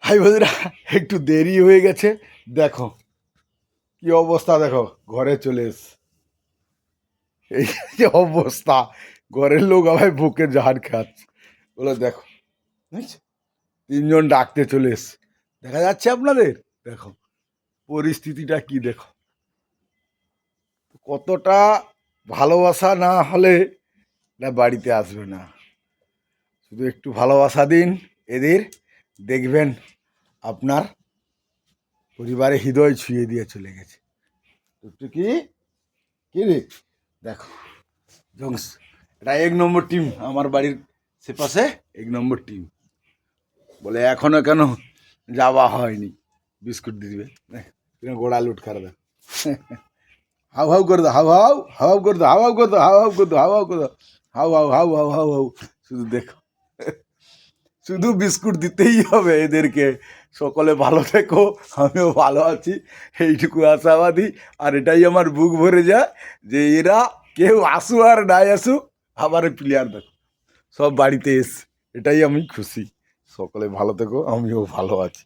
ভাই বন্ধুরা, একটু দেরি হয়ে গেছে। দেখো কি অবস্থা, দেখো ঘরে চলে এস, এই যে অবস্থা, ঘরের লোক আবার বুকে জাহান খাচ্ছে বলে। দেখো বুঝছো? তিনজন ডাকতে চলে এস, দেখা যাচ্ছে আপনাদের। দেখো পরিস্থিতিটা কি, দেখো কতটা ভালোবাসা না হলে না বাড়িতে আসবে না। শুধু একটু ভালোবাসা দিন এদের, দেখবেন আপনার পরিবারে হৃদয় ছুঁয়ে দিয়ে চলে গেছে। একটু কি কি রে, দেখো জংস, এটা 1 নম্বর টিম, আমার বাড়ির সে পাশে 1 নম্বর টিম। বলে এখনো কেন যাওয়া হয়নি, বিস্কুট দিয়ে দিবে, গোড়া লুট করে দাও, হাউ হাউ করে দাও, হাউ হাউ হাউ করে দাও, হাউ হাউ করে দাও, হাউ হাউ করে দাও, হাউ হাউ করে দাও, how how how how how how. শুধু দেখো, শুধু বিস্কুট দিতেই হবে এদেরকে। সকলে ভালো থেকো, আমিও ভালো আছি, এইটুকু আশাবাদী। আর এটাই আমার বুক ভরে যায় যে এরা কেউ আসু আর নাই আসুক, আবার প্লেয়ার দেখো সব বাড়িতে এস, এটাই আমি খুশি। সকলে ভালো থেকো, আমিও ভালো আছি।